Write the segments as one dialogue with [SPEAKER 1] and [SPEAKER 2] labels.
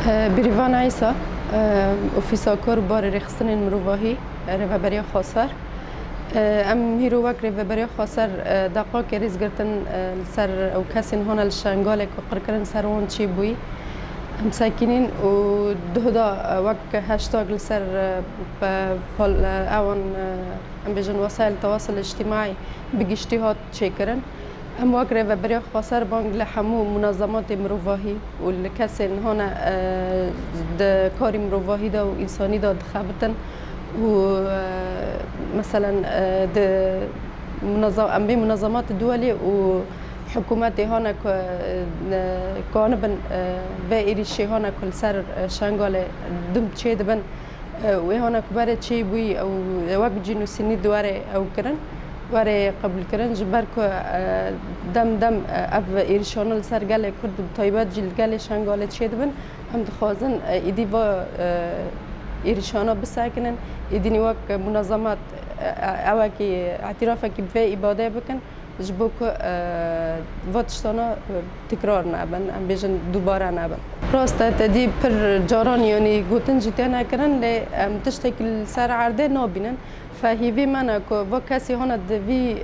[SPEAKER 1] بریوان عیسی اوفیساکار بار رخصن مروواهی ریوبریا خاصر ام هیرو وک ریوبریا خاصر دقا که ریز گرتن سر او کسی هون الشنگال که قرکرن سر اون چی بوی هم ساکنین و دهدا وک هشتاگ لسر پال اون ام بیجن وسایل تواصل اجتماعی بگشتی هات چی کرن هم وک ریوبریا خاصر بانگ لحمو منظمات مروواهی و کسی هون د کاری مروواهی دا و انسانی دا دخابتن و مثلا د منظمات دولي و حكومات هنا كانبن و إيريشي هنا كل سر شانغال دم تشيد بن وهنا كبار تشي بوي أو وقت جنوسيني دواري أو كرن واري قبل كرن جبركو دم أف إيريشون سر قال كرد طيبات جلد قال شانغال تشيد بن هم دخوازن إدي و إيريشانا بساكنن يديني وك منظمات أواكي اعترافك بفي إبادة بكن جبوك واتشتانا تكرار نابن أم بيجن دوباره نابن راست تدي بر جاران يعني قوتن جتنا كرن ل تشتكل سر عرضه نابينن فهيفي منا كو وكاسي هنا دفي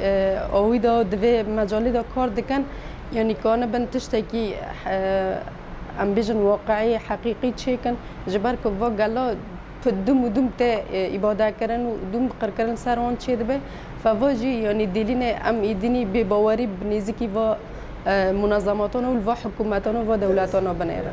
[SPEAKER 1] أويدا دفي مجالي دا كار دكن يعني كان بن تشتكي أم بيجن واقعي حقيقي تشيكن جبرك وقالا دوم و دوم تا إبادة کردن و دوم قرار کردن سر آن چه دبه فواجی یعنی دلینه ام ایدینی به باوری بنزدیکی و منظماتان و حکومتان و دولتان بنیره.